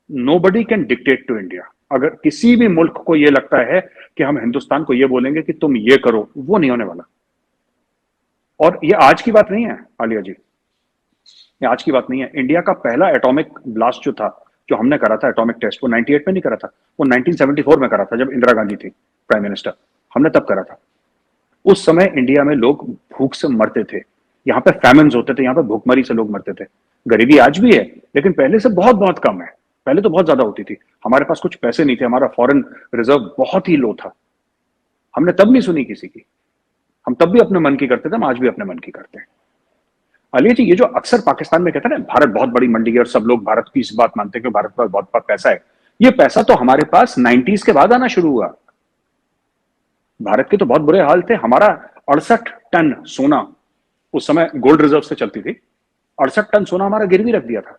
Nobody can dictate to India. अगर किसी भी मुल्क को यह लगता है कि हम हिंदुस्तान को यह बोलेंगे कि तुम ये करो, वो नहीं होने वाला। और ये आज की बात नहीं है आलिया जी, ये आज की बात नहीं है। इंडिया का पहला एटॉमिक ब्लास्ट जो था, जो हमने करा था एटॉमिक टेस्ट, वो 98 में नहीं करा था, वो 1974 में करा था, जब इंदिरा गांधी थी प्राइम मिनिस्टर। हमने तब करा था। उस समय इंडिया में लोग भूख से मरते थे, यहाँ पे फैमिन्स होते थे, यहाँ पे भूखमरी से लोग मरते थे। गरीबी आज भी है, लेकिन पहले से बहुत बहुत कम है। पहले तो बहुत ज्यादा होती थी। हमारे पास कुछ पैसे नहीं थे, हमारा फॉरेन रिजर्व बहुत ही लो था। हमने तब नहीं सुनी किसी की। हम तब भी अपने मन की करते थे, हम आज भी अपने मन की करते हैं। अली जी, ये जो अक्सर पाकिस्तान में कहते हैं ना, भारत बहुत बड़ी मंडी है और सब लोग भारत की इस बात मानते हैं कि भारत पर बहुत पैसा है। ये पैसा तो हमारे पास 90s के बाद आना शुरू हुआ। भारत के तो बहुत बुरे हाल थे। हमारा 68 टन सोना, उस समय गोल्ड रिजर्व से चलती थी, 68 टन सोना हमारा गिरवी रख दिया था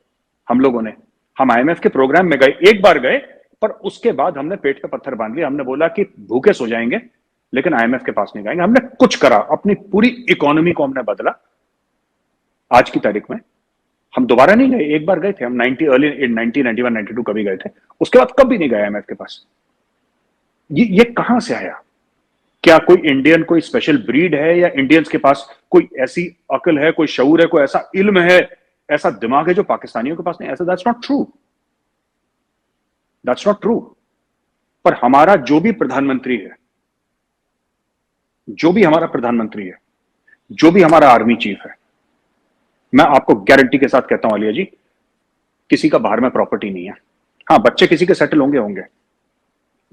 हम लोगों ने। हम आईएमएफ के प्रोग्राम में गए, एक बार गए, पर उसके बाद हमने पेट पे पत्थर बांध लिया। हमने बोला कि भूखे सो जाएंगे, लेकिन आईएमएफ के पास नहीं जाएंगे। हमने कुछ करा, अपनी पूरी इकोनॉमी को हमने बदला। आज की तारीख में हम दोबारा नहीं गए, एक बार गए थे हम 90 अर्ली 1991 92 कभी गए थे, उसके बाद कभी नहीं गए आईएमएफ के पास। ये कहां से आया? क्या कोई इंडियन कोई स्पेशल ब्रीड है, या इंडियंस के पास कोई ऐसी अकल है, कोई शऊर है, कोई ऐसा इल्म है, ऐसा दिमाग है जो पाकिस्तानियों के पास नहीं? ऐसा that's not true, that's not true. पर हमारा जो भी प्रधानमंत्री है, जो भी हमारा प्रधानमंत्री है, जो भी हमारा आर्मी चीफ है, मैं आपको गारंटी के साथ कहता हूं आलिया जी, किसी का बाहर में प्रॉपर्टी नहीं है। हाँ, बच्चे किसी के सेटल होंगे होंगे,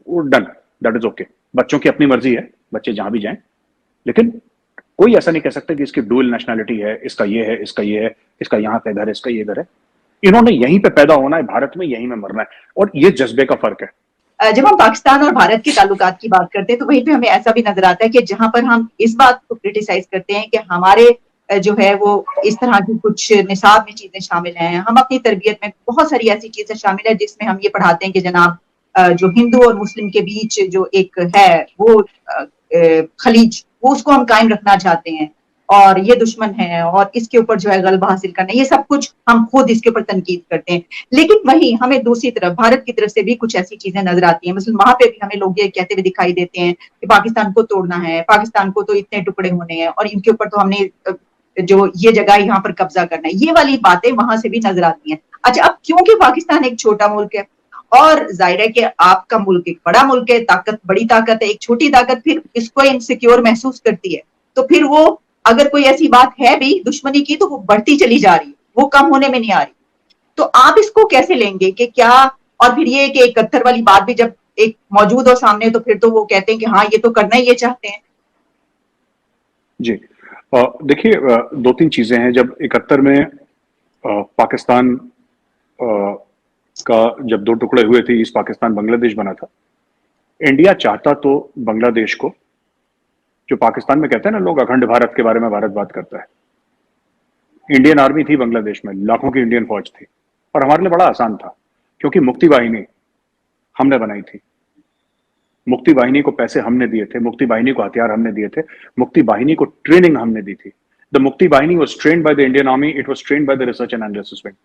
वो डन, दैट इज ओके। बच्चों की अपनी मर्जी है, बच्चे जहां भी जाएं, लेकिन कोई ऐसा नहीं कह सकता कि इसकी डुअल नेशनैलिटी है, इसका ये है, इसका ये है, इसका यहां पे घर है, इसका ये घर है। इन्होंने यहीं पे पैदा होना है, भारत में यहीं में मरना है, और ये जज्बे का फर्क है। जब हम पाकिस्तान और भारत के ताल्लुकात की बात करते हैं तो वहीं पे हमें ऐसा भी नजर आता है कि जहां पर हम इस बात को क्रिटिसाइज करते हैं कि हमारे जो है वो इस तरह की कुछ निसाब में चीजें शामिल हैं, हम अपनी तरबियत में बहुत सारी ऐसी चीजें शामिल है जिसमें हम ये पढ़ाते हैं कि जनाब जो हिंदू और मुस्लिम के बीच जो एक है वो खलीज, वो उसको हम कायम रखना चाहते हैं और ये दुश्मन है और इसके ऊपर जो है गलबा हासिल करना, ये सब कुछ हम खुद इसके ऊपर तनकीद करते हैं। लेकिन वहीं हमें दूसरी तरफ भारत की तरफ से भी कुछ ऐसी चीजें नजर आती हैं, मतलब वहां पे भी हमें लोग ये कहते हुए दिखाई देते हैं कि पाकिस्तान को तोड़ना है, पाकिस्तान को तो इतने टुकड़े होने हैं और इनके ऊपर तो हमने जो ये जगह यहाँ पर कब्जा करना है, ये वाली बातें वहां से भी नजर आती हैं। अच्छा, अब क्योंकि पाकिस्तान एक छोटा मुल्क है और जाहिर है कि आपका मुल्क एक बड़ा मुल्क है, ताकत बड़ी ताकत है, एक छोटी ताकत फिर इसको इनसिक्योर महसूस करती है, तो फिर वो अगर कोई ऐसी बात है भी दुश्मनी की तो वो बढ़ती चली जा रही है, वो कम होने में नहीं आ रही। तो आप इसको कैसे लेंगे कि क्या, और फिर ये कि 71 वाली बात भी जब एक मौजूद हो सामने तो फिर तो वो कहते हैं कि हाँ ये तो करना ही ये चाहते हैं। जी, देखिए, दो तीन चीजें हैं। जब 71 में पाकिस्तान का जब दो टुकड़े हुए थे, ईस्ट पाकिस्तान बांग्लादेश बना था, इंडिया चाहता तो बांग्लादेश को, जो पाकिस्तान में कहते हैं ना लोग अखंड भारत के बारे में भारत बात करता है, इंडियन आर्मी थी बांग्लादेश में, लाखों की इंडियन फौज थी, और हमारे लिए बड़ा आसान था क्योंकि मुक्ति वाहिनी हमने बनाई थी। मुक्ति वाहिनी को पैसे हमने दिए थे, मुक्ति वाहिनी को हथियार हमने दिए थे, मुक्ति वाहिनी को ट्रेनिंग हमने दी थी। The Mukti Vahini was trained by the Indian army, it was trained by the Research and Analysis Wing.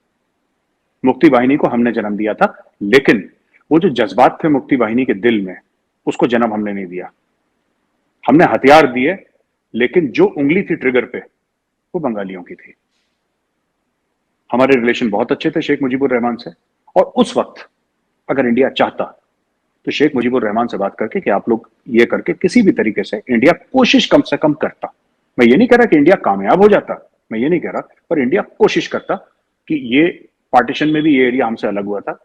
Mukti Vahini को हमने जन्म दिया था, लेकिन वो जो जज्बात थे मुक्ति वाहिनी के दिल में, उसको जन्म हमने नहीं दिया। हमने हथियार दिए, लेकिन जो उंगली थी ट्रिगर पे वो बंगालियों की थी। हमारे रिलेशन बहुत अच्छे थे शेख मुजीबुर रहमान से, और उस वक्त अगर इंडिया चाहता तो शेख मुजीबुर रहमान से बात करके कि आप लोग ये करके किसी भी तरीके से इंडिया कोशिश कम से कम करता। मैं ये नहीं कह रहा कि इंडिया कामयाब हो जाता, मैं ये नहीं कह रहा, पर इंडिया कोशिश करता कि ये पार्टीशन में भी ये एरिया हमसे अलग हुआ था,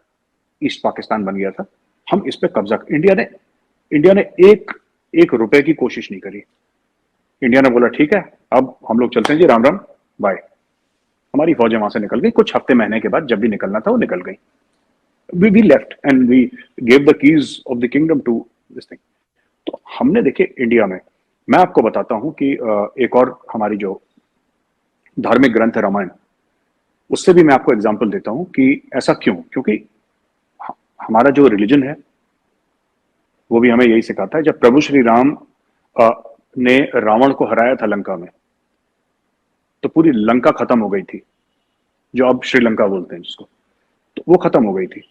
ईस्ट पाकिस्तान बन गया था, हम इस पे कब्जा। इंडिया ने एक रुपए की कोशिश नहीं करी। इंडिया ने बोला ठीक है, अब हम लोग चलते हैं जी, राम राम, बाय। हमारी फौजें वहां से निकल गई कुछ हफ्ते महीने के बाद, जब भी निकलना था वो निकल गई। we left and we gave the keys of the kingdom to this thing। तो हमने देखे इंडिया में, मैं आपको बताता हूं कि एक और हमारी जो धार्मिक ग्रंथ है रामायण, उससे भी मैं आपको एग्जांपल देता हूं कि ऐसा क्यों। क्योंकि हमारा जो रिलीजन है वो भी हमें यही सिखाता है। जब प्रभु श्री राम ने रावण को हराया था लंका में, तो पूरी लंका खत्म हो गई थी, जो अब श्रीलंका बोलते हैं जिसको, तो वो खत्म हो गई थी।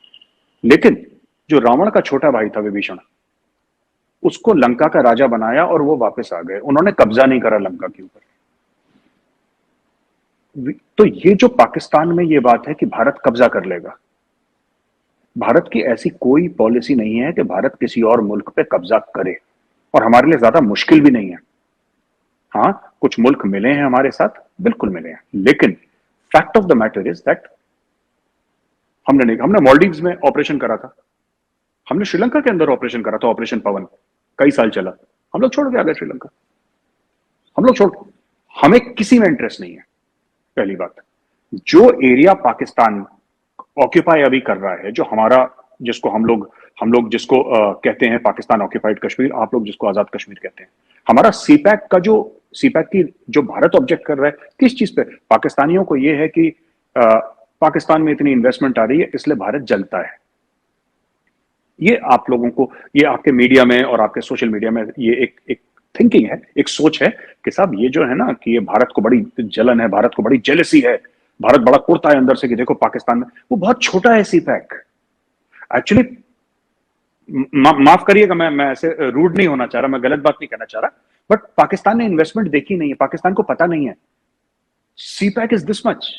लेकिन जो रावण का छोटा भाई था विभीषण, उसको लंका का राजा बनाया और वो वापस आ गए, उन्होंने कब्जा नहीं करा लंका के ऊपर। तो ये जो पाकिस्तान में ये बात है कि भारत कब्जा कर लेगा, भारत की ऐसी कोई पॉलिसी नहीं है कि भारत किसी और मुल्क पे कब्जा करे, और हमारे लिए ज्यादा मुश्किल भी नहीं है। हाँ, कुछ मुल्क मिले हैं हमारे साथ, बिल्कुल मिले हैं, लेकिन fact of the matter is that हमने मालदीव्स में ऑपरेशन करा था, हमने श्रीलंका के अंदर ऑपरेशन करा था, ऑपरेशन पवन कई साल चला, हम लोग छोड़ के आ गए श्रीलंका, हम लोग छोड़, हमें किसी में इंटरेस्ट नहीं है। पहली बात, जो एरिया पाकिस्तान ऑक्यूपाई अभी कर रहा है, जो हमारा, जिसको हम लोग जिसको कहते हैं पाकिस्तान ऑक्यूपाइड कश्मीर, आप लोग जिसको आजाद कश्मीर कहते हैं, हमारा सीपैक का जो सीपैक की जो भारत ऑब्जेक्ट कर रहा है किस चीज पे, पाकिस्तानियों को यह है कि पाकिस्तान में इतनी इन्वेस्टमेंट आ रही है इसलिए भारत जलता है। ये आप लोगों को, ये आपके मीडिया में और आपके सोशल मीडिया में ये एक थिंकिंग है, एक सोच है कि साहब ये जो है ना कि ये भारत को बड़ी जलन है, भारत को बड़ी जेलसी है, भारत बड़ा कुर्ता है अंदर से कि देखो पाकिस्तान में, वो बहुत छोटा है सीपैक एक्चुअली। माफ करिएगा, मैं ऐसे रूड नहीं होना चाह रहा, मैं गलत बात नहीं कहना चाह रहा, बट पाकिस्तान ने इन्वेस्टमेंट देखी नहीं है, पाकिस्तान को पता नहीं है CPEC is this much.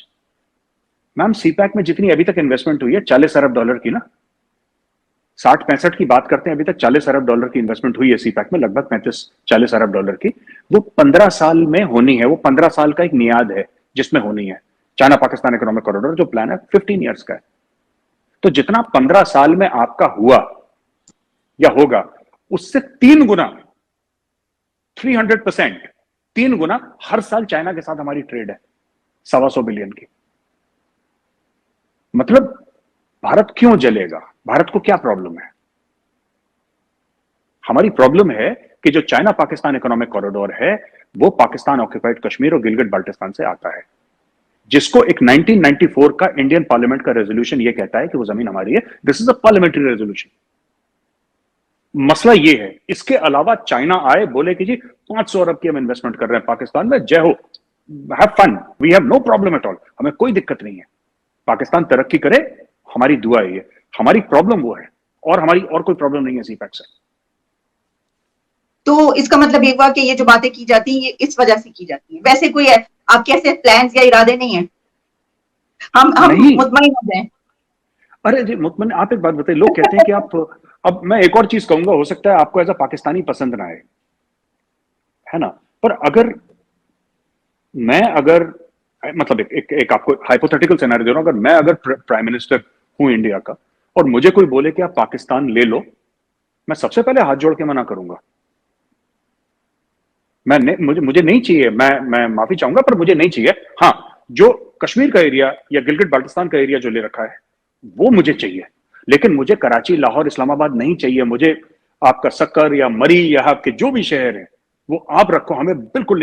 Ma'am, CPEC में जितनी अभी तक इन्वेस्टमेंट हुई है 40 अरब डॉलर की ना, 60-65 की बात करते हैं, अभी तक 40 अरब डॉलर की इन्वेस्टमेंट हुई है सीपैक में, लगभग 35-40 अरब डॉलर की, वो 15 साल में होनी है, वो 15 साल का एक मियाद है जिसमें होनी है। चाइना पाकिस्तान इकोनॉमिक कॉरिडोर जो प्लान है 15 ईयर्स का है, तो जितना 15 साल में आपका हुआ या होगा उससे 3 गुना, 300%, 3 गुना हर साल चाइना के साथ हमारी ट्रेड है 125 बिलियन की। मतलब भारत क्यों जलेगा, भारत को क्या प्रॉब्लम है? हमारी प्रॉब्लम है कि जो चाइना पाकिस्तान इकोनॉमिक कॉरिडोर है वो पाकिस्तान ऑक्यूपाइड कश्मीर और गिलगिट बाल्टिस्तान से आता है, जिसको एक 1994 का इंडियन पार्लियामेंट का रेजोल्यूशन ये कहता है कि वो जमीन हमारी है। This is a parliamentary resolution. मसला ये है, इसके अलावा चाइना आए बोले कि जी 500 अरब की हम इन्वेस्टमेंट कर रहे हैं पाकिस्तान में, जय हो, have fun, we have no problem at all, हमें कोई दिक्कत नहीं है, पाकिस्तान तरक्की करे, हमारी दुआ है ये, हमारी प्रॉब्लम वो है, और हमारी और कोई प्रॉब्लम नहीं है सीपैक से। तो इसका मतलब ये हुआ कि ये जो बातें की जाती हैं ये इस वजह से की जाती है, वैसे कोई है आपके ऐसे प्लान्स या इरादे नहीं है? हम नहीं, मुतमईन हो जाएं। अरे जी मुतमईन, आप एक बात बताइए, लोग कहते हैं कि आप, अब मैं एक और चीज कहूंगा, हो सकता है आपको एज अ पाकिस्तानी पसंद ना आए, है ना, पर अगर मतलब एक आपको हाइपोथेटिकल सिनेरियो दे रहा हूं, अगर मैं अगर प्राइम मिनिस्टर हूं इंडिया का और मुझे कोई बोले कि आप पाकिस्तान ले लो, मैं सबसे पहले हाथ जोड़ के मना करूंगा। मुझे नहीं चाहिए, मैं माफी चाहूंगा पर मुझे नहीं चाहिए। हाँ, जो कश्मीर का एरिया या गिलगिट बाल्टिस्तान का एरिया जो ले रखा है वो मुझे चाहिए, लेकिन मुझे कराची, लाहौर, इस्लामाबाद नहीं चाहिए। मुझे आपका सक्कर या मरी या आपके जो भी शहर है वो आप रखो, हमें बिल्कुल नहीं चाहिए।